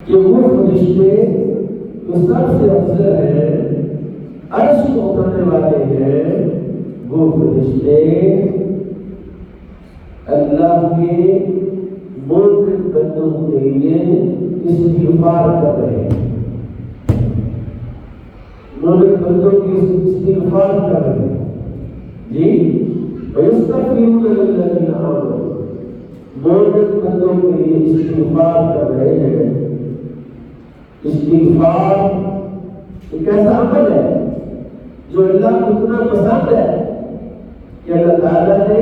کہ وہ فرشتے جو سب سے افضل ہیں، عرش کو اٹھانے والے ہیں، وہ فرشتے اللہ کے مومن بندوں کے لیے استغفار کر رہے ہیں، مومن بندوں کی استغفار کر رہے ہیں جی۔ وَيَسْتَغْفِرُونَ لِلَّذِينَ آمَنُوا، مومن بندوں کے لیے استغفار کر رہے ہیں۔ استغفار ایک ایسا عمل ہے جو اللہ کو اتنا پسند ہے کہ اللہ تعالیٰ نے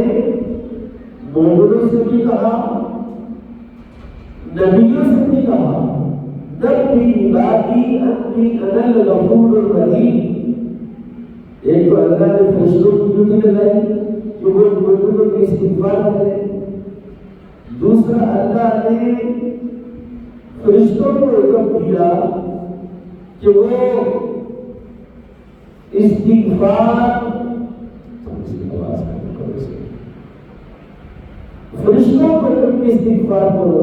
مومنوں سے بھی کہا، نبیوں سے بھی کہا، نبی عبادی انی انا الغفور الرحیم۔ ایک تو اللہ نے فرشتوں کی ڈیوٹی لگائی کہ وہ مومنوں کی استغفار کریں، دوسرا اللہ نے فرشتوں کو حکم دیا کہ وہ استغفار، فرشتوں کو حکم کی استغفار کرو،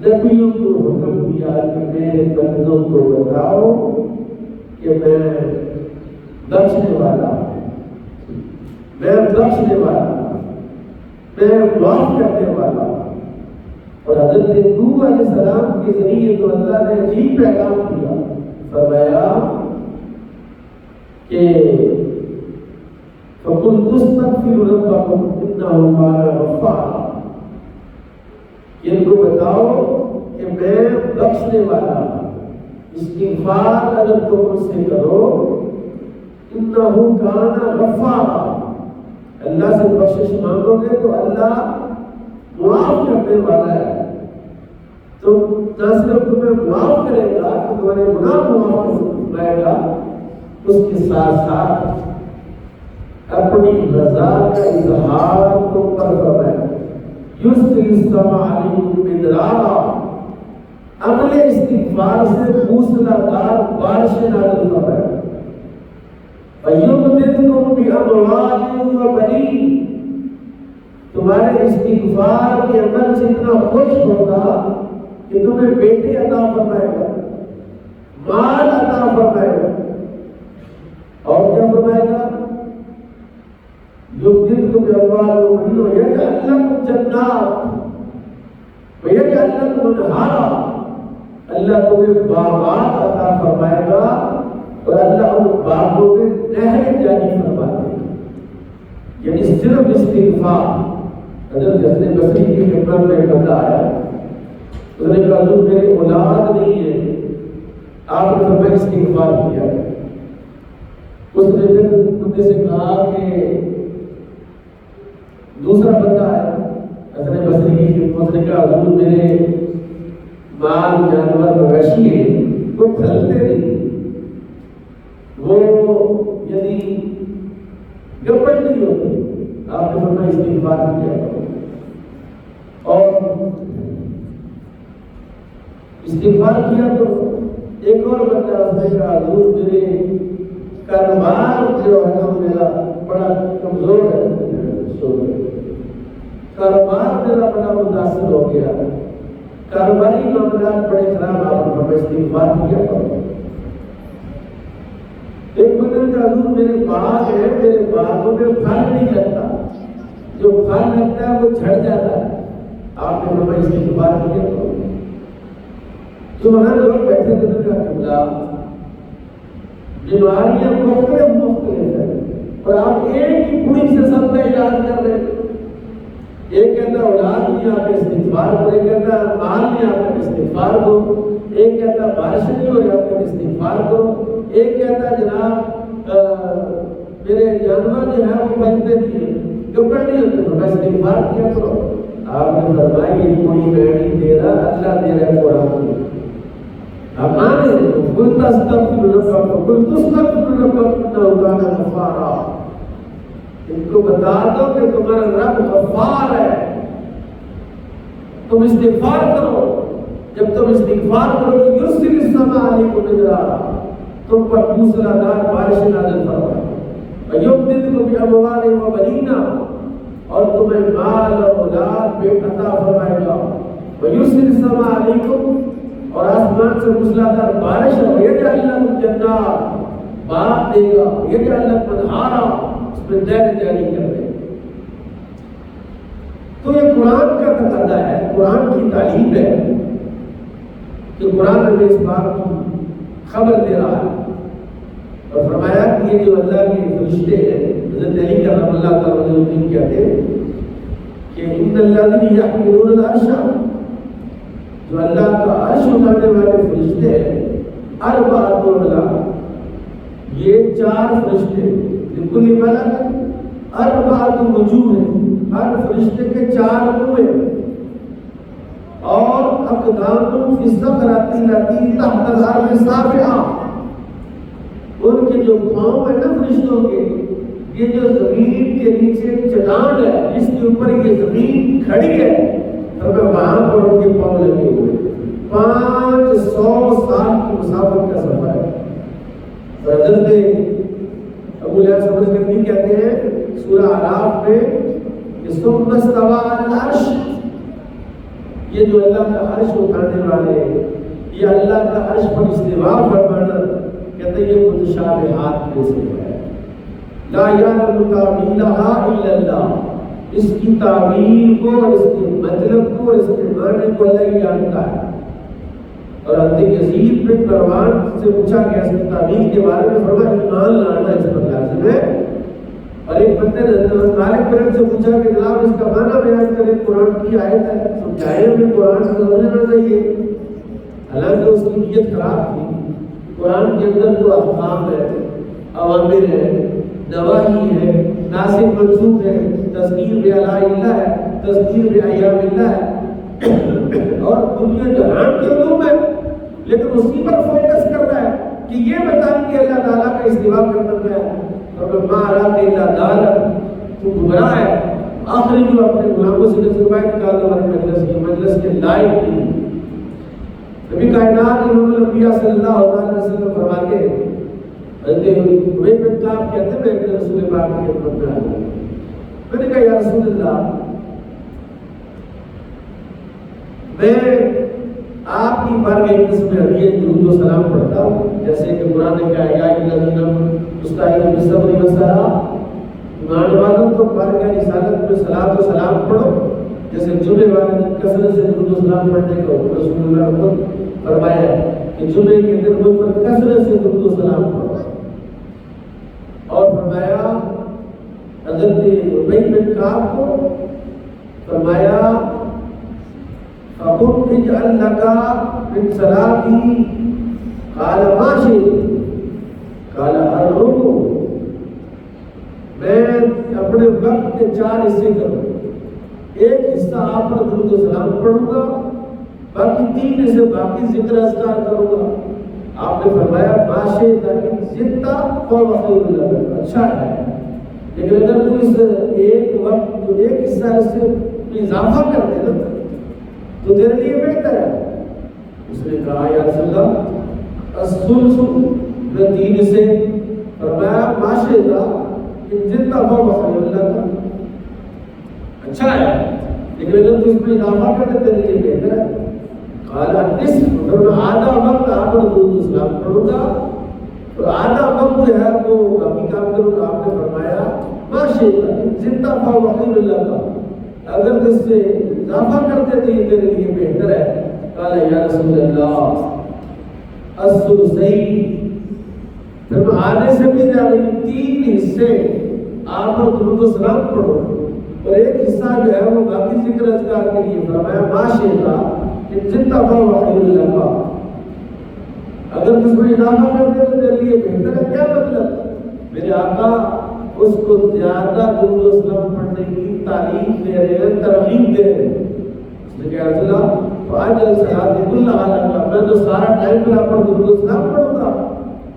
نبیوں کو حکم دیا کہ میرے بندوں کو بتاؤ کہ میں بخشنے والا ہوں، میں بخشنے والا ہوں، میں معاف کرنے والا ہوں۔ اور حضرت نوح علیہ السلام کے ذریعے تو اللہ نے عجیب پیغام دیا، فرمایا کہ فَقُلْتُ اسْتَغْفِرُوا رَبَّكُمْ إِنَّهُ كَانَ غَفَّارًا، ان کو بتاؤ کہ میں بخشنے والا ہوں، استغفار اگر تم مجھ سے کرو، إِنَّهُ كَانَ غَفَّارًا، اللہ سے بخشش مانگو گے تو اللہ معاف کرنے والا ہے۔ تو نہ صرف تمہیں معاف کرے گا، تمہارے گناہ معاف کرے گا، اس کے ساتھ ساتھ اپنی رضا کا اظہار تم پر فرمائے گا۔ یُسْقِي السَّمَاءَ عَلَيْكُم مِّدْرَارًا، عمل استغفار سے موسلادھار بارشیں نازل فرمائے گا۔ وَيُمْدِدْكُم بِأَمْوَالٍ وَبَنِينَ، تمہارے استغفار کے عمل سے اتنا خوش ہوگا کہ تمہیں بیٹے عطا فرمائے گا، مال عطا فرمائے گا، اور کیا فرمائے گا؟ يُمْدِدْكُم بِأَمْوَالٍ وَبَنِينَ وَيَجْعَلْ لَكُمْ جَنَّاتٍ وَيَجْعَلْ لَكُمْ أَنْهَارًا، اللہ تمہیں باغات عطا فرمائے گا اور اللہ ان باغوں میں نہریں جاری فرما دے گا۔ یعنی صرف استغفار۔ حضرت حسن بصری کی خدمت میں ایک بندہ آیا، اس نے کہا حضور میری اولاد نہیں ہے، آپ نے فرمایا استغفار کیا ہے۔ اس نے پھر بندے سے کہا کہ دوسرا بندہ آیا حسن بصری کی خدمت، اس نے کہا حضور میرے مال جانور مویشی ہیں، وہ پھلتے نہیں، وہ یعنی گپڑ نہیں ہوتی، آپ نے فرمایا استغفار کیا ہے۔ اور استغفار کیا تو ایک اور بندہ اس نے کہا حضور میرے کاروبار جو ہے نا میرا بڑا کمزور ہے، کاروبار میرا بڑا متاثر ہو گیا، کاروباری معاملات بڑے خراب، آپ نے فرمایا استغفار کیا کرو۔ ایک بندے نے کہا حضور میرے باغ ہے، میرے باغوں میں پھل نہیں لگتا، جو پھل لگتا ہے وہ جھڑ جاتا ہے، آپ نے فرمایا استغفار کیا کرو۔ تو وہاں لوگ بیٹھے تھے، نے کہا قبلہ بیماریاں مختلف ہیں اور آپ ایک ہی پوری سے سب کا علاج کر رہے ہیں۔ ایک کہتا اولاد نہیں، آپ استغفار کرو، ایک کہتا مال نہیں، آپ استغفار دو، ایک کہتا بارش نہیں ہو رہی، آپ استغفار کرو، ایک کہتا جناب میرے جانور جو ہے وہ بنتے نہیں ہیں، کپڑے نہیں ہوتے، میں استغفار کیا کرو۔ آپ نے فرمایا یہ کوئی میں نہیں دے رہا، اللہ دے رہا ہے قرآن میں۔ اب آنے قل تستغفروا ربکم انہ کان غفارا، ان کو بتا دو کہ تمہارا رب غفار ہے، تم استغفار کرو، جب تم استغفار کرو گے یرسل السماء علیکم مدرارا، تم پر موسلادھار بارش نازل فرمائے گا، ویمددکم باموال وبنین، اور تمہیں مال اور اولاد بھی عطا فرمائے گا، ویرسل السماء علیکم اور آسمان سے موسلادھار بارش ہو، یجعل لکم جنات، باغ دے گا، یجعل لکم انہارا، اس میں نہر جاری کر دے گا۔ تو یہ قرآن کا تقاضا ہے، قرآن کی تعلیم ہے کہ قرآن ہمیں اس بات کی خبر دے رہا ہے اور فرمایا کہ یہ جو اللہ کے فرشتے ہیں، حضرت علی کا رحمۃ اللہ تعالیٰ عنہ کہتے ہیں کہ ان الذین یحملون العرش، جو اللہ کا عرش اٹھانے والے فرشتے ہیں، اربعۃ ملائکۃ، یہ 4 فرشتے، لکل ملک اربعۃ وجوہ ہیں، ہر فرشتے کے 4 منہ ہیں، اور اقدام فی الصخرۃ التی تحت الارض صافعہ، ان کے جو پاؤں ہیں نا فرشتوں کے، یہ جو زمین کے نیچے چٹان ہے جس کے اوپر یہ زمین کھڑی ہے، اور وہاں پر ان کے پاؤں لگے ہوئے، 500 سال کی مسافت کا سفر ہے۔ حضرت ابو لہب سمجھ کرنی کہتے ہیں سورہ اعراف میں کہ ثم استوى علی العرش، یہ جو اللہ کا عرش اٹھانے والے، یہ اللہ کا عرش پر استوا فرمانا، کہتے ہیں یہ متشابہات میں سے ہے، لا یعلم تاویلھا الا اللہ، اس کی تعبیر کو، اس کے مطلب کو، اس کے معنی کو اللہ ہی جانتا ہے۔ اور حضرت یزید بن مروان سے پوچھا گیا اس کی تعبیر کے بارے میں، فرمایا ایمان لانا اس پر لازم ہے۔ اور ایک بندے نے حضرت مالک بن سے پوچھا کہ جناب اس کا معنی بیان کریں، قرآن کی آیت ہے، سمجھائے ہمیں قرآن کو سمجھنا چاہیے۔ حالانکہ اس کی نیت خراب تھی، قرآن کے اندر جو احکام ہے، اوامر ہے، نواہی ہے، ناسخ منسوخ ہے، تذکیر بآلاء اللہ ہے، تذکیر بأیام اللہ ہے، اور دنیا جہان کے علوم ہے، لیکن اسی پر فوکس کر رہا ہے کہ یہ بتا کہ اللہ تعالیٰ کا استوا کرنا کیا ہے، اور ما اراک الا ضالا، تو گمراہ ہے۔ آخری جو اپنے غلاموں سے نکال دو ہمارے مجلس کے لائق نہیں۔ نبی کائنات امام الانبیاء صلی اللہ علیہ وسلم فرماتے ہیں، حضرت ابی بن کعب کہتے ہیں میں رسول پاک کی خدمت میں آیا، میں نے کہا یا رسول اللہ، میں آپ کی بارگاہ اقدس میں ابھی درود و سلام پڑھتا ہوں، جیسے کہ قرآن نے کہا یا الذین مستعینوا بالصبر والصلاۃ، ایمان والوں تو بارگاہ رسالت میں صلاۃ و سلام پڑھو، جیسے جمعے والے دن کثرت سے درود و سلام پڑھنے کا رسول اللہ نے خود فرمایا ہے کہ جمعے کے دن مجھ پر کثرت سے درود و سلام پڑھو۔ اور فرمایا حضرت ابی بن کعب کو فرمایا فَقُمْ اجْعَلْ لَكَ مِنْ صَلَاتِي، قَالَ مَا شِئْتَ، قَالَ الرُّكُوع، میں اپنے وقت کے 4 حصے کروں، ایک حصہ آپ پر درود و سلام پڑھوں گا، باقی 3 حصے باقی ذکر اذکار کروں گا۔ آپ نے فرمایا مَا شِئْتَ إِنْ زِدْتَ فَهُوَ خَيْرٌ لَكَ، اچھا ہے، لیکن اگر تو اس ایک وقت جو ایک حصہ اس سے اضافہ کر دے نا تو تیرے لیے بہتر ہے۔ اس نے کہا یا رسول اللہ الثلث، میں 3 حصے، فرمایا مَا شِئْتَ إِنْ زِدْتَ فَهُوَ خَيْرٌ لَكَ، اچھا ہے، لیکن اگر تو اس میں اضافہ کر دے تیرے لیے بہتر ہے۔ قال النصف، میں آدھا وقت آپ پر درود و سلام پڑھوں گا اور آدھا وقت جو ہے وہ باقی کام کروں گا۔ آپ نے فرمایا مَا شِئْتَ إِنْ زِدْتَ فَهُوَ خَيْرٌ لَكَ، اگر تو اس سے اضافہ کرتے تو یہ تیرے لیے بہتر ہے۔ قال یا رسول اللہ الثلثین، پھر میں آدھے سے بھی زیادہ 3 حصے آپ پر درود و سلام پڑھو اور ایک حصہ جو ہے وہ باقی ذکر اذکار کے لیے۔ فرمایا مَا شِئْتَ إِنْ زِدْتَ فَهُوَ خَيْرٌ لَكَ، اگر تم میں اضافہ کرتے تو تیرے لیے بہتر ہے۔ کیا مطلب؟ میرے آقا اس کو زیادہ درود و سلام پڑھنے کی تعلیم دے رہے ہیں، ترغیب دے رہے ہیں۔ اس نے کہا رسول اللہ فَأَجْعَلْ صَلَاتِي كُلَّهَا لَكَ، میں تو سارا ٹائم پر آپ پر درود و سلام پڑھوں گا۔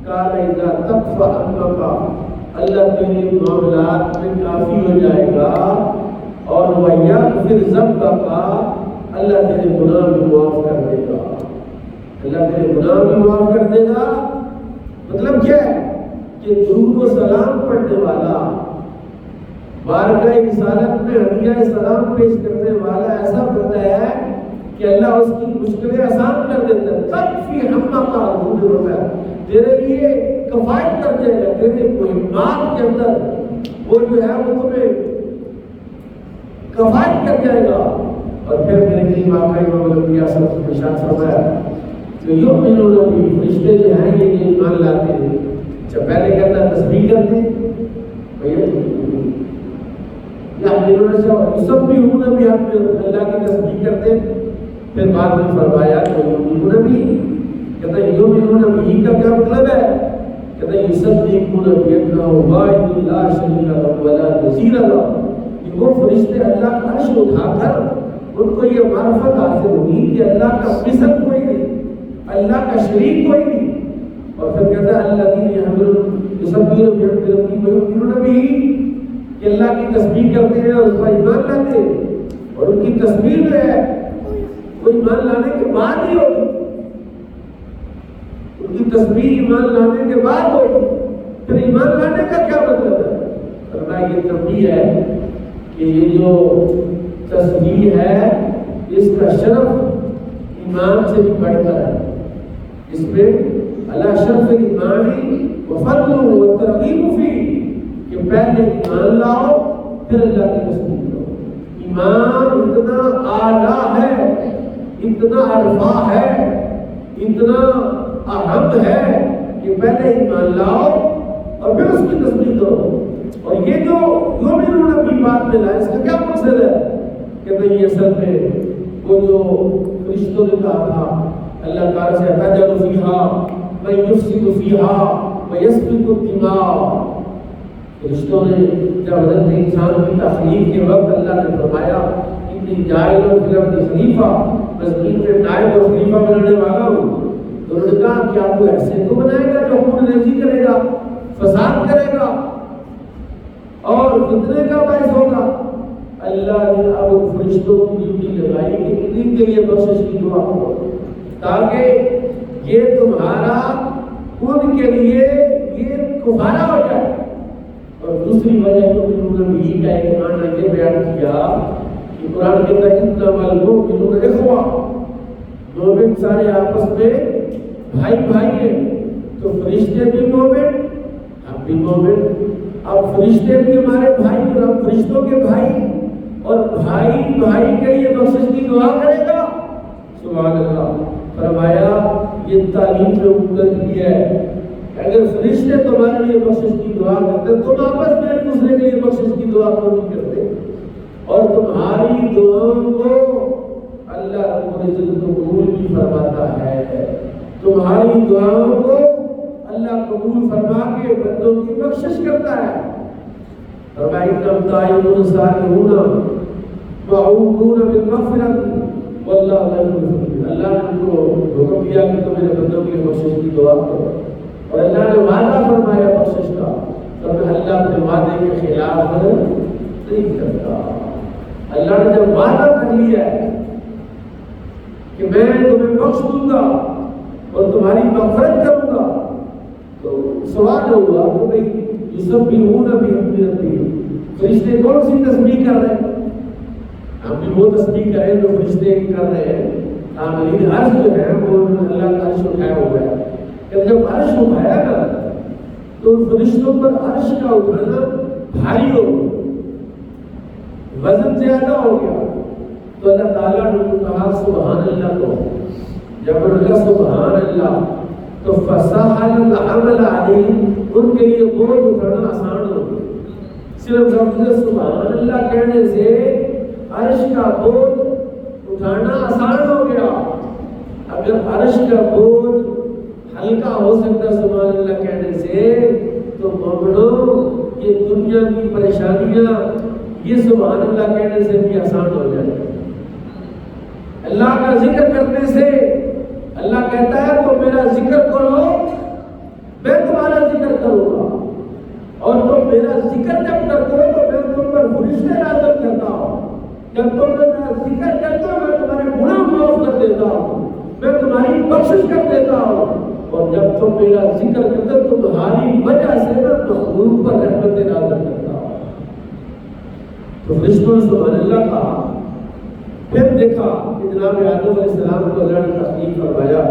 قال إِذَا تَكْفَ عَنْكَ، اللہ تیرے معاملات میں کافی ہو جائے گا، اور وَيَغْفِرْ ذَنبَكَ، اللہ تیرے گناہ بھی معاف کر دے گا، اللہ تیرے گناہ بھی معاف کر دے گا۔ مطلب کیا ہے کہ درود و سلام پڑھنے والا، بارگاہ رسالت میں ہدیہ سلام پیش کرنے والا ایسا بنتا ہے کہ اللہ اس کی مشکلیں آسان کر دیتا ہے. تکفی ہمہ کا حضور نے تیرے لیے کفایت کر دے گا، تیرے مہمات کے اندر وہ جو ہے وہ تمہیں کفایت کر جائے گا. اور پھر میرے کریم آقا امام الانبیاء صلی اللہ علیہ وسلم نے فرمایا کہ یؤمنون بھی فرشتے جو ہیں یہ ایمان لاتے ہیں. اچھا پہلے کہتا ہے تسبیح کرتے ہیں سب بھی ہوں بھی آپ اللہ کی تسبیح کرتے ہیں. پھر بعد میں فرمایا کہ یؤمنون بھی، کہتا ہے یؤمنون بھی کا کیا مطلب ہے؟ کہتا ہے یصدقون بأنہ واحد لا شریک لہ ولا نظیر لہ. وہ فرشتے اللہ کا عرش اٹھا کر ان کو یہ معرفت حاصل ہوگی کہ اللہ کا مثل کوئی نہیں، اللہ کا شریک کوئی نہیں. اور پھر کہتا ہے الذین یسبحون بحمد ربہم ویؤمنون بہ، کہ اللہ کی تسبیح کرتے ہیں اور اس پر ایمان لاتے ہیں. اور ان کی تسبیح جو ہے وہ ایمان لانے کے بعد ہی ہوگی، ان کی تسبیح ایمان لانے کے بعد ہوگی. پھر ایمان لانے کا کیا مطلب ہے؟ فرمایا یہ تنبیہ ہے کہ یہ جو تسبیح ہے اس کا شرف ایمان سے بھی بڑھ کر ہے. اس میں اللہ شرف ایمانی وفضل و ترغیب فی، کہ پہلے ایمان لاؤ پھر اللہ کی تسبیح کرو. ایمان اتنا اعلیٰ ہے، اتنا عرفہ ہے، اتنا اہم ہے کہ پہلے ایمان لاؤ اور پھر اس کی تسبیح کرو. اور یہ جو یؤمنون بھی بات میں لائے، اس کا کیا مقصد ہے؟ کہ بھئی اصل میں وہ جو فرشتوں نے کہا تھا اللہ تعالیٰ سے تجعل فیہا من یفسد فیہا ویسفک الدماء. فرشتوں نے جب حضرت انسان کی تخلیق کے وقت اللہ نے فرمایا انی جاعل فی الارض خلیفہ، میں زمین پہ نائب اور خلیفہ بنانے والا ہوں. تو انہوں نے کہا کیا تو ایسے کو بنائے گا جو خون ریزی کرے گا، فساد کرے گا اور فتنے کا باعث ہوگا؟ اللہ نے اب فرشتوں کی ڈیوٹی لگائی کہ ان کے لیے بخشش کی دعا کرو تاکہ یہ تمہارا ان کے لیے یہ کفارہ ہو جائے. اور دوسری وجہ تو انہوں نے بھی کا ایک معنی یہ بیان کیا کہ قرآن کہتا ہے انما المؤمنون اخوہ، مومن سارے آپس میں بھائی بھائی ہیں. تو فرشتے بھی مومن، ہم بھی مومن. اب فرشتے بھی ہمارے بھائی اور ہم فرشتوں کے بھائی، اور بھائی بھائی کے لیے بخشش کی دعا کرے گا. سبحان اللہ. فرمایا یہ تعلیم میں امت بھی ہے کہ اگر فرشتے تمہارے لیے بخشش کی دعا کرتے تم آپس میں ایک دوسرے کے لیے بخشش کی دعا کیوں نہیں کرتے؟ اور تمہاری دعاؤں کو اللہ رب العزت قبول بھی فرماتا ہے. تمہاری دعاؤں کو اللہ قبول فرما کے بندوں کی بخشش کرتا ہے. فرمایا انہم تائبون سائحون معوقون بالمغفرۃ واللہ لا یحب المفسدین. اللہ نے ان کو حکم دیا کہ تم میرے بندوں کے لیے بخشش کی دعا کرو، اور اللہ نے وعدہ فرمایا بخشش کا. فرمایا اللہ اپنے وعدے کے خلاف نہیں کرتا. اللہ نے جب وعدہ کر لیا ہے کہ میں تمہیں بخش دوں گا اور تمہاری مغفرت کروں گا، تو سوال ہوا کہ بھئی یسبحون بحمد ربہم، فرشتے کون سی تسبیح کر رہے ہیں؟ ہم بھی وہ تسبیح کریں جو فرشتے کر رہے ہیں. عاملین عرش جو ہے وہ اللہ کا عرش اٹھایا ہوا ہے. کہ جب عرش اٹھایا نا تو فرشتوں پر عرش کا اٹھانا بھاری ہو گیا، وزن زیادہ ہو گیا. تو اللہ تعالیٰ نے کہا سبحان اللہ کو. جب انہوں نے کہا سبحان اللہ تو فسہل العمل علیہم، ان کے لیے بوجھ اٹھانا آسان ہو گیا. صرف لفظ سبحان اللہ کہنے سے عرش کا بوجھ اٹھانا آسان ہو گیا. اگر عرش کا بوجھ ہلکا ہو سکتا سبحان اللہ کہنے سے، تو مومنوں یہ دنیا کی پریشانیاں یہ سبحان اللہ کہنے سے بھی آسان ہو جائے. اللہ کا ذکر کرنے سے اللہ کہتا ہے تو میرا ذکر کرو میں تمہارا ذکر کروں گا، اور تم میرا ذکر جب کرتے ہو تو میں تم پر فرشتے نازل کرتا ہوں. جب تم میرا ذکر کرتے ہو میں تمہارے گناہ معاف کر دیتا ہوں، میں تمہاری بخشش کر دیتا ہوں. اور جب تم میرا ذکر کرتے ہو تمہاری وجہ سے میں مخلوق پر رحمت نازل کرتا ہوں. تو فرشتوں نے سبحان اللہ کہا پھر دیکھا کہ جناب آدم علیہ السلام کو اللہ نے تخلیق فرمایا،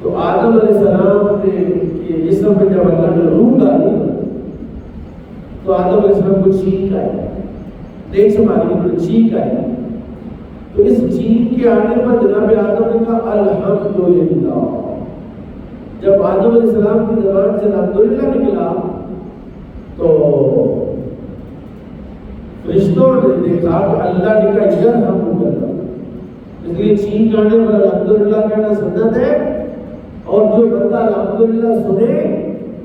تو آدم علیہ السلام کے جسم پہ جب اللہ نے روح ڈالی تو آدم علیہ السلام کو چینک آئی، دیکھ سماری کو چینک آئی، تو اس چینک کے آنے پر جناب آدم نے کہا الحمدللہ۔ جب آدم علیہ السلام کی زبان سے الحمدللہ نکلا تو فرشتوں نے دیکھا کہ اللہ نے کہا یرحمک، اس لیے چینک آنے پر الحمدللہ کہنا سنت ہے، اور جو بندہ الحمدللہ سنے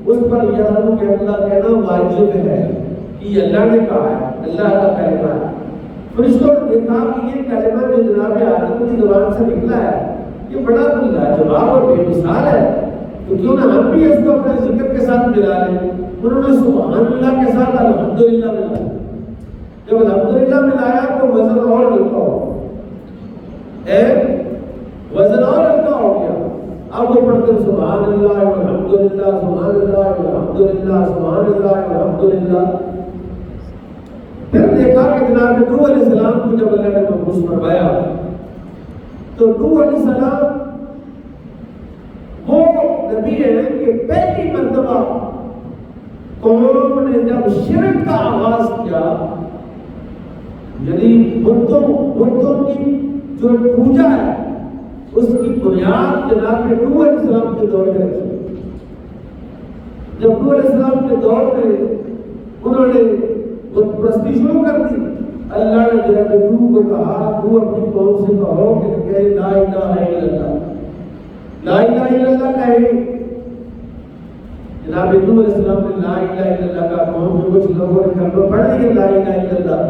اس پر یرحمک اللہ کہنا واجب ہے کہ یہ اللہ نے کہا ہے، اللہ کا کلمہ ہے۔ فرشتوں نے دیکھا کہ یہ کلمہ جو جناب آدم کی زبان سے نکلا ہے یہ بڑا لاجواب اور بے مثال ہے، تو کیوں نہ ہم بھی اس کو اپنے ذکر کے ساتھ ملا لیں۔ انہوں نے سبحان اللہ کے ساتھ الحمدللہ ملایا، جب الحمدللہ ملایا تو وزن اور ہلکا ہو وزن اور ہلکا ہو گیا۔ اب وہ پڑھتے سبحان اللہ والحمدللہ سبحان اللہ والحمدللہ سبحان اللہ والحمدللہ۔ پھر دیکھا کہ جناب نوح علیہ السلام کو جب اللہ نے مبعوث فرمایا تو نوح علیہ السلام وہ نبی ہے کہ پہلی مرتبہ قوم نے جب شرک کا آغاز کیا، یعنی بتوں کی جو پوجا ہے اس کی بنیاد جناب نوح علیہ السلام کے دور میں رکھی۔ جب نوح علیہ السلام کے دور میں انہوں نے بت پرستی شروع کر دی، اللہ نے جناب نوح کو کہا تو اپنی قوم سے کہو کہ کہے لا الہ الا اللہ، لا الہ الا اللہ کہے۔ جناب نوح علیہ السلام نے لا الہ الا اللہ کا قوم میں کچھ لوگوں نے کلمہ پڑھ لیا لا الہ الا اللہ،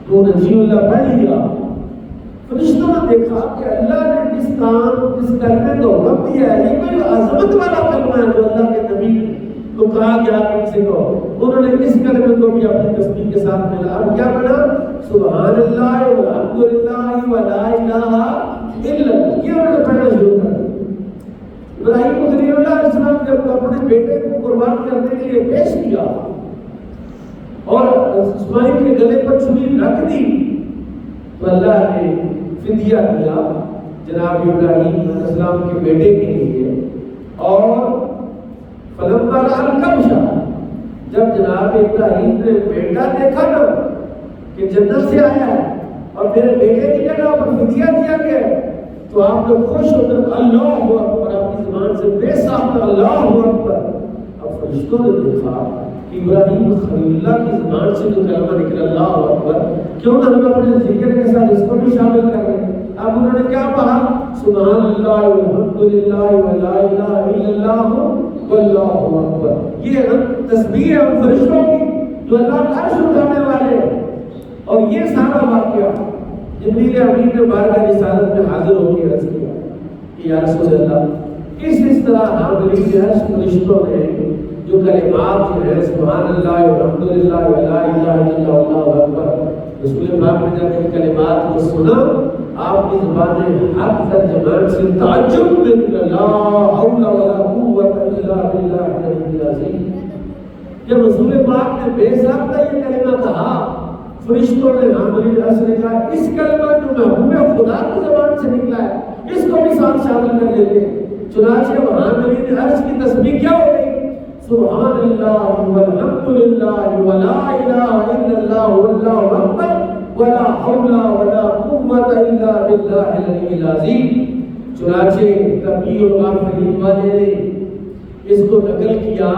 تو نبی اللہ پڑھ لیا۔ فرشتوں نے دیکھا کہ اللہ نے جس کلمے کو حکم دیا ہے یہ کوئی عظمت والا کلمہ ہے جو اللہ کے نبی کو کہا کہ آپ ان سے کہو، انہوں نے اس کلمے کو بھی اپنی تسبیح کے ساتھ ملا اور کیا بنا سبحان اللہ والحمدللہ ولا الہ الا اللہ، یہ انہوں نے پڑھنا شروع کر دیا۔ ابراہیم خلیل اللہ علیہ السلام جب اپنے بیٹے کو قربان کرنے کے لیے پیش کیا اور اسماعیل کے گلے پر چھری رکھ دی تو اللہ نے فدیہ دیا جناب ابراہیم علیہ السلام کے بیٹے کے لیے۔ اور فلما رأى الكبش، جب جناب ابراہیم نے بیٹا دیکھا نا کہ جنت سے آیا ہے اور میرے بیٹے کی جگہ پر فدیہ دیا گیا تو آپ لوگ خوش ہو کر اللہ اکبر اپنی زبان سے بے ساختہ اللہ اکبر۔ اب فرشتوں نے دیکھا کہ ابراہیم خلیل اللہ کی زبان سے جو کلمہ نکلا اللہ اکبر، کیوں نہ ہم اپنے ذکر کے ساتھ اس کو بھی شامل کر لیں۔ اب انہوں نے کیا کہا سبحان اللہ والحمدللہ ولا الہ الا اللہ واللہ اکبر۔ یہ تسبیح ہے ان فرشتوں کی جو اللہ کا عرش اٹھانے والے ہیں۔ اور یہ سارا واقعہ جبریل امین نے بارگاہ رسالت میں حاضر ہو کے عرض کیا کہ یا رسول اللہ اس طرح حاضرین عرش فرشتوں نے جو کلمات ہیں سبحان اللہ والحمدللہ ولا الہ الا اللہ واللہ اکبر، رسول پاک نے جب ان کلمات کو سنا آپ کی زبان حق ترجمان سے تعجب میں لا حول ولا قوت الا باللہ العلی العظیم۔ جب رسول پاک نے بے ساختہ یہ کلمہ کہا فرشتوں نے حاضرین عرش نے کہا اس کلمہ جو محبوب خدا کی زبان سے نکلا ہے اس کو بھی ساتھ شامل کر لیتے۔ چنانچہ حاضرین عرش کی تسبیح کیا ہو گئی سبحان اللہ والحمدللہ ولا الہ الا اللہ واللہ اکبر ولا حول ولا قوت الا باللہ العلی العظیم۔ چنانچہ تقی الغافلین والے نے اس کو نقل کیا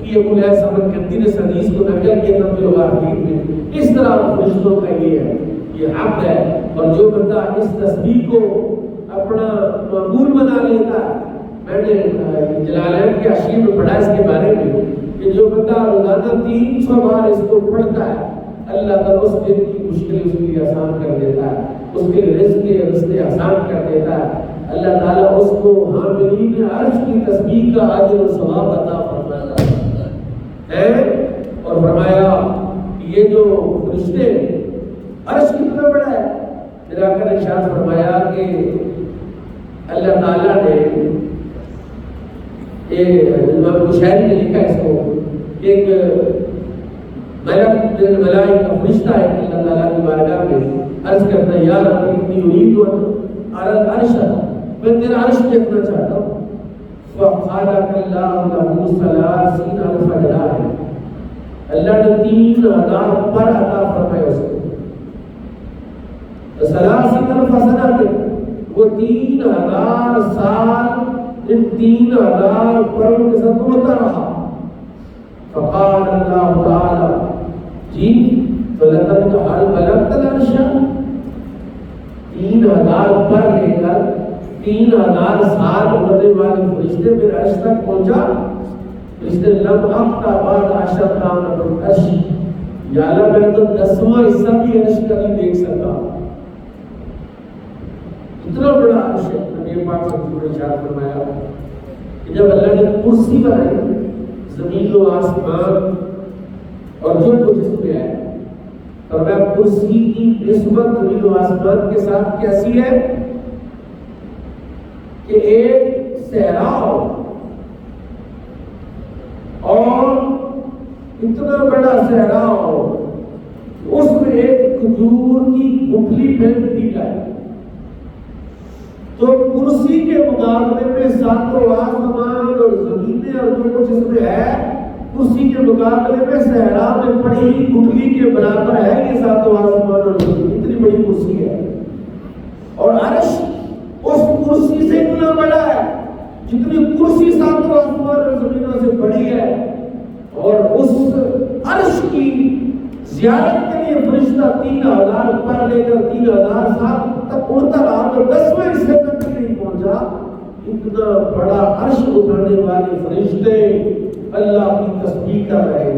کہ ابو الحسن سمرقندی نے اس حدیث کو نقل کیا تقی الغافلین میں۔ اس طرح فرشتوں کا یہ حق ہے، اور جو بندہ اس تسبیح کو اپنا معمول بنا لیتا ہے، میں نے جلالین کی حاشیے میں پڑھا اس کے بارے میں کہ جو بندہ روزانہ 300 بار اس کو پڑھتا ہے اللہ تعالیٰ اس دن کی مشکل اس کے لیے آسان کر دیتا ہے، اس کے رزق کے رستے آسان کر دیتا ہے۔ اللہ تعالیٰ اس کو حاملین عرش کی تسبیح کا اجر و ثواب عطا فرماتا ہے۔ اور فرمایا کہ یہ جو فرشتے عرش کتنا بڑا ہے، میرا آقا نے ارشاد فرمایا کہ اللہ تعالیٰ نے شاعری نے لکھا اس کو ایک ملائکہ فرشتہ ہے اللہ تعالیٰ کی بارگاہ میں عرض کرتا ہے یا رب انی اريد ان ارى العرش، میں تیرا عرش دیکھنا چاہتا ہوں. فخلق اللہ له 30,000 جناح، اللہ نے 3,000 پر عطا فرمائے اس کو. 30,000 سنہ، وہ 3,000 سال ان 3,000 پروں کے ساتھ ہوتا رہا. فقال اللہ تعالی جی فلقد هل بلغت العرش، 3,000 پر لے کر 3,000 سال ہونے والے فرشتے پھر عرش تک پہنچا. فرشتے لم اقطع بعد 10 قامت العرش، یا اللہ میں تو 10واں حصہ بھی عرش کا نہیں دیکھ سکتا. اتنا بڑا عرش ہے. نبی پاک صلی اللہ علیہ وسلم نے ارشاد فرمایا کہ جب اللہ نے کرسی بنائی زمین و آسمان اور جو کچھ اس میں ہے، فرمایا کرسی کی نسبت زمین و آسمان کے ساتھ کیسی ہے کہ ایک صحرا ہو اور اتنا بڑا صحرا ہو اس میں ایک کھجور کی گٹھلی پھینک دی جائے تو کرسی کے مقابلے میں ساتوں آسمان اور زمینیں اور جو کچھ اس میں ہے کرسی کے مقابلے میں صحرا میں پڑی ہوئی گٹھلی کے برابر ہے. یہ ساتوں آسمان اور زمین اتنی بڑی کرسی ہے. اور عرش اس کرسی سے اتنا بڑا ہے جتنی کرسی ساتوں آسمان اور زمینوں سے بڑی ہے. اور اس عرش کی زیارت کے لیے فرشتہ 3,000 پر لے کر 3,000 سال تک اڑتا رہا تو 10ویں حصے تک نہیں پہنچا. اتنا بڑا عرش اٹھانے والے فرشتے اللہ کی تسبیح کر رہے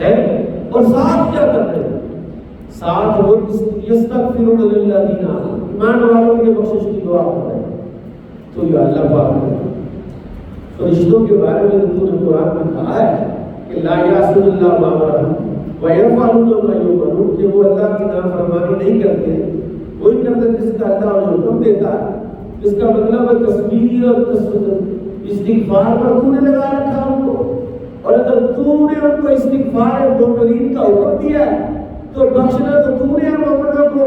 ہیں. اور ساتھ کیا کر رہے ہیں؟ ساتھ وہ یستغفرون للذین آمنوا، ایمان والوں کے بخشش کی دعا کر رہے ہیں. تو یہ اللہ پاک نے فرشتوں کے بارے میں تو نے قرآن میں کہا ہے کہ لا یعصون اللہ ما امرهم ویفعلون ما یؤمرون، کہ وہ اللہ کی نافرمانی نہیں کرتے، وہی کرتے جس کا اللہ انہیں حکم دیتا ہے. اس کا مطلب ہے تسبیح اور استغفار پر تو نے لگا رکھا ان کو. اور اگر تو نے ان کو استغفار مومنین کا حکم دیا ہے تو بخشنا تو تو نے مومنوں کو،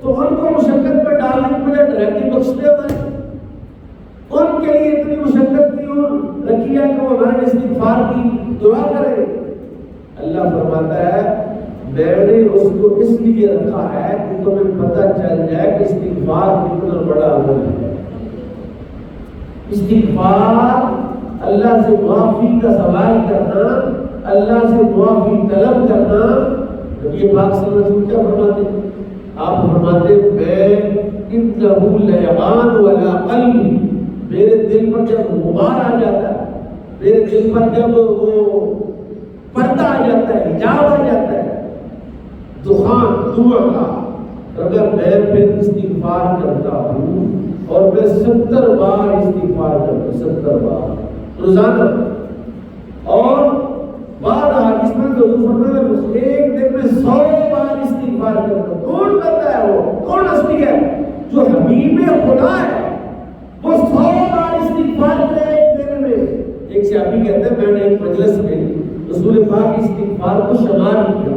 تو ان کو مشقت میں ڈالنے کے بجائے ڈائریکٹلی بخش دے. ان کے لیے اتنی مشقت کیوں رکھی ہے کہ وہ ہمارے استغفار کی دعا کرے. اللہ فرماتا ہے میں نے اس کو اس لیے رکھا ہے کہ تمہیں پتہ چل جائے کہ استغفار کتنا بڑا عمل ہے. استغفار اللہ سے معافی کا سوال کرنا، اللہ سے معافی طلب کرنا. نبی پاک صلی اللہ علیہ وسلم کیا فرماتے ہیں؟ آپ فرماتے میں انہ لیغان ولا قلبی، میرے دل پر جب غبار آ جاتا ہے، میرے دل پر جب وہ پردہ آ جاتا ہے، حجاب آ جاتا ہے دخان دھواں کا، اگر میں پھر استغفار کرتا ہوں اور میں 70 بار استغفار کرتا ہوں، 70 بار روزانہ. اور بعد حدیث میں تو حضور ایک دن میں 100 بار استغفار کرتا ہوں. کون کرتا ہے؟ وہ کون ہستی ہے؟ جو حبیب خدا ہے، وہ 100 بار استغفار کرے ایک دن میں. ایک صحابی کہتے ہیں میں نے ایک مجلس میں رسول پاک استغفار کو شمار کیا.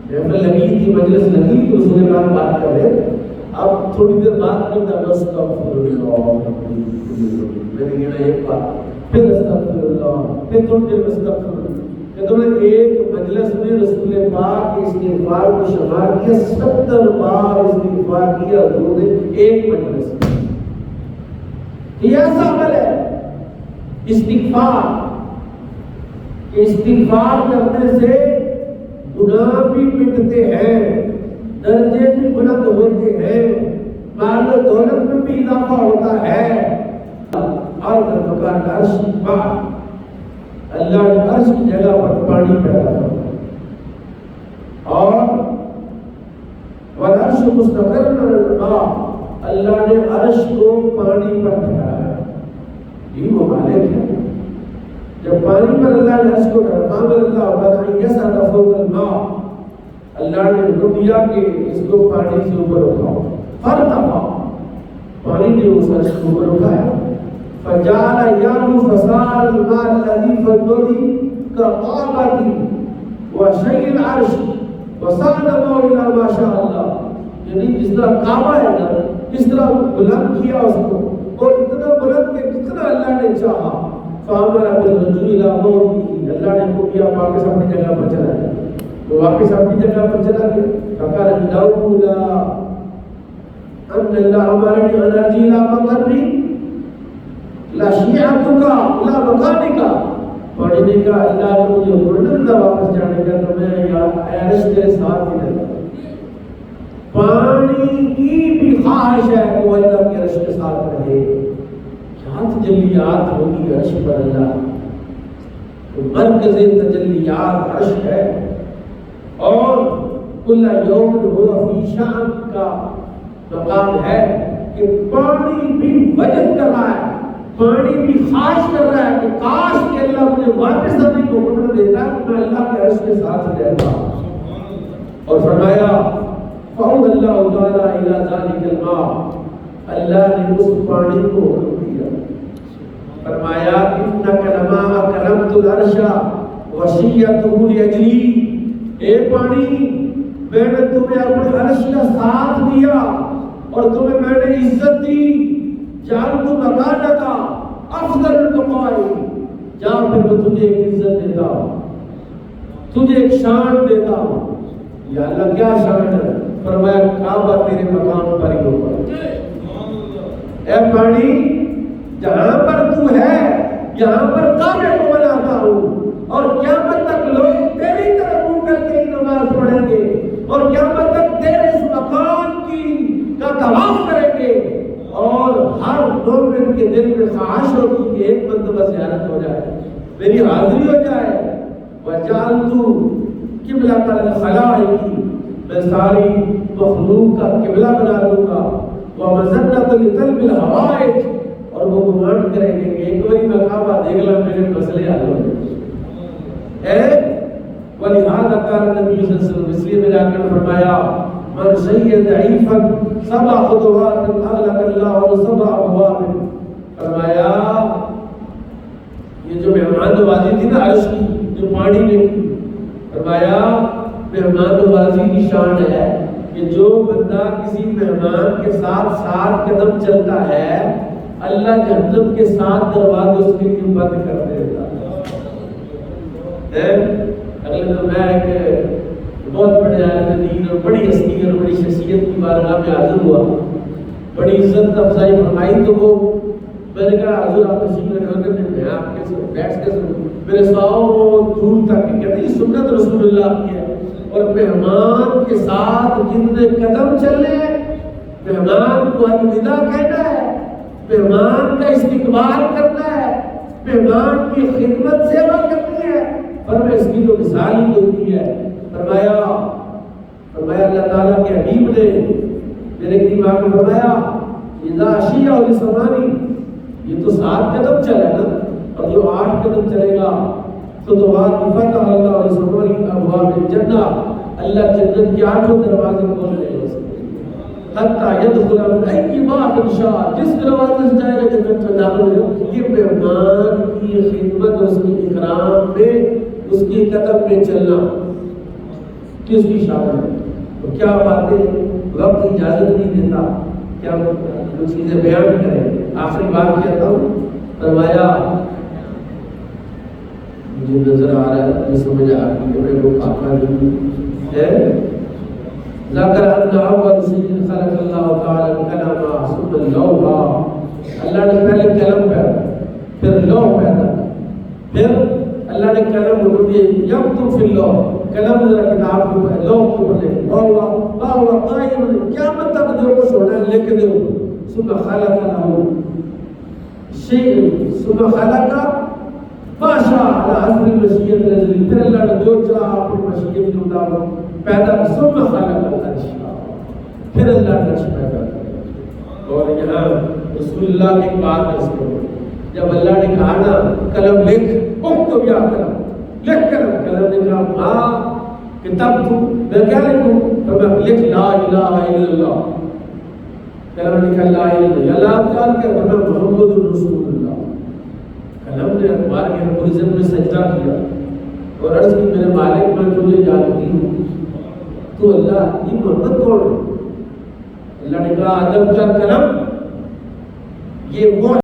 محفل لگی تھی، مجلس لگی تو رسول پاک بات کر رہے. اب تھوڑی دیر بات کرتا استغفر اللہ، میں نے کہا ایک بار پھر استغفر اللہ، پھر تھوڑی دیر استغفر اللہ. کہ تم نے ایک مجلس میں رسول پاک کے استغفار کو شمار کیا، 70 بار استغفار کیا حضور نے ایک مجلس میں. یہ ایسا عمل ہے استغفار کہ استغفار کرنے سے گناہ بھی مٹتے ہیں، درجے بھی بلند ہوتے ہیں، مال و دولت میں بھی اضافہ ہوتا ہے. اور عرش پر اللہ نے عرش کی جگہ پر پانی پیدا کرا اور والعرش مستقر الماء، اللہ نے عرش کو پانی پر ٹھہرایا. یہ وہ مالک ہے. جب پانی پر اللہ نے عرش کو ٹھہرایا اللہ ہوتا ہے یسعد فوق الماء، اللہ نے حکم دیا کہ اس کو پانی سے اوپر اٹھاؤ. فارتفع، پانی نے اس عرش کو اوپر اٹھایا. فجعل يعلو فصار الماء الذي في الأرض كالطاقة وشيء العرش وَسَعْنَمَا إِلَى مَا شَاءَ اللَّهُ، یعنی جس طرح کعبہ ہے نا اس طرح بلند کیا اس کو، اور اتنا بلند کہ جتنا اللہ نے چاہا. فَأَمَرَ بِالرُّجُوعِ إِلَى مَوْضِعِهِ، اللہ نے حکم دیا واپس اپنی جگہ پر چلا گیا. وہ واپس اپنی جگہ پر چلا گیا. فَقَالَ لَوْلَا أَنَّ اللَّهَ أَمَرَنِي أَنْ أَرْجِعَ إِلَى مَقَرِّي لَشِيعَتُكَ إِلَى مَكَانِكَ، پڑھنے کا اللہ نے مجھے بلندہ واپس جانے کا تو میں یار عرش کے ساتھ ہی رہتا. پانی کی بھی خواہش ہے کہ وہ اللہ کے عرش کے ساتھ رہے. کیا تجلیات ہوگی عرش پر اللہ، مرکز تجلیات عرش ہے. اور کل یوم ہوا فی شأن کا مقام ہے کہ پانی بھی وجد کر رہا ہے، پانی بھی خواہش کر رہا ہے کہ کاش کہ اللہ مجھے واپس اپنی کو پکڑ دیتا کہ میں اللہ کے عرش کے ساتھ رہتا. اور فرمایا فَأَوْحَى اللَّهُ تَعَالَىٰ إِلَىٰ ذَلِكَ الْمَاءِ، اللہ نے اس پانی کو حکم دیا. فرمایا إِنَّكَ لَمَا أَكْرَمْتُ الْعَرْشَ وَشِيَّتُهُ لِأَجْلِي، اے پانی میں نے تمہیں اپنے عرش کا ساتھ دیا اور تمہیں میں نے عزت دی. جعلت مکانک افضل البقاء، جا پھر میں تجھے ایک عزت دیتا ہوں، تجھے ایک شان دیتا ہوں. یا اللہ کیا شان ہے؟ فرمایا کعبہ تیرے مقام پر ہی ہوگا. اے پانی جہاں پر تو ہے یہاں پر کعبے کو بناتا ہوں، اور قیامت تک لوگ تیری طرف منہ کر کے نماز پڑھیں گے، اور قیامت تک تیرے اس مقام کا طواف کریں گے. اور ہر مومن کے دل میں خواہش ہوگی کہ ایک مرتبہ زیارت ہو جائے، میری حاضری ہو جائے. وَجَعَلْتُ قِبْلَةَ الْخَلَائِقِ، میں ساری مخلوق کا قبلہ بنا دوں گا. وَمَزَنَّةً لِطَلْبِ الْحَوَائِجِ، اور وہ گمان کریں گے کہ ایک باری میں کعبہ دیکھ لا میرے مسئلے حل ہو گئے. وَلِهَذَا قَالَ النَّبِيُّ صلی اللہ علیہ وسلم، اس لیے میرے آقا نے فرمایا من شیء ضعیفا 7 خطوات اغلق اللہ عنہ 7 ابواب. فرمایا یہ جو مہمان نوازی تھی نا عرش کی جو پانی نے کی، فرمایا مہمان نوازی کی شان ہے کہ جو بندہ کسی مہمان کے ساتھ 7 قدم چلتا ہے اللہ جہنم کے 7 دروازے اس کے لیے بند کر دیتا ہے. اگلے دن میں ایک بہت بڑے عالم دین اور بڑی ہستی اور بڑی شخصیت کی بارگاہ میں حاضر ہوا، بڑی عزت افزائی فرمائی. تو وہ میں نے کہا حضور آپ تشریف رکھا کرتے ہیں، میں آپ کے بیٹھ کے میرے ساؤں دور تک کہتے ہیں سنت رسول اللہ کی ہے. اور مہمان کے ساتھ جتنے قدم چلنے، مہمان کو الوداع کہنا ہے، مہمان کا استقبال کرنا ہے، مہمان کی خدمت سیوا کرنی ہے. فرمایا اس کی تو مثال ہی ہوتی ہے. فرمایا اللہ تعالیٰ کے حبیب نے میرے کریم آقا نے فرمایا اذا شیع لسمانی، یہ تو 7 قدم چلا نا، اور جو 8 قدم چلے گا تو دعات فتح اللہ لسمانی ابواب الجنہ، اللہ جنت کے 8 دروازے کھول دے گا حتی یدخل من ای باب شاء، جس دروازے سے چاہے گا جنت میں داخل ہو. یہ مہمان کی خدمت، اس کی اکرام میں، اس کی قدم میں چلنا کس کی شان ہے. تو کیا باتیں وقت اجازت نہیں دیتا کیا وہ چیزیں بیان کریں. آخری بات کہتا ہوں، فرمایا مجھے نظر آ رہا ہے مجھے سمجھ آ رہی ہے میں وہ آقا ہے. ذکر ان اول شیء خلق اللہ تعالی الکلام ثم اللوح، اللہ نے پہلے قلم پیدا پھر لوح پیدا، پھر اللہ نے قلم کو دیا یکتب فی اللوح، قلم ذرا کتاب کو لوح کو پڑھے واہ قائم قیامت تک جو کچھ ہونا ہے لکھ دو. ثم خلق له شیء ثم خلق ما شاء على حسب المشیت الذی، پھر اللہ نے جو چاہا اپنی مشیت کے مطابق پیدا. ثم خلق العرش، پھر اللہ نے عرش پیدا کیا. اور یہاں رسول اللہ کی بات عرض کرو، جب اللہ نے کہا نا قلم لکھ، اکتب یا قلم لکھ، قلم نے کہا ماں کتاب تو میں کیا لکھوں؟ تو میں لکھ لا الہ الا اللہ. قلم نے کہا لا الہ الا اللہ، آپ جان کر محمد رسول اللہ. قلم نے اخبار کے رب العزت میں سجدہ کیا اور عرض کی میرے مالک میں تجھے جانتی ہوں تو اللہ کی محبت کون ہے؟ اللہ نے کہا ادب کا قلم یہ وہ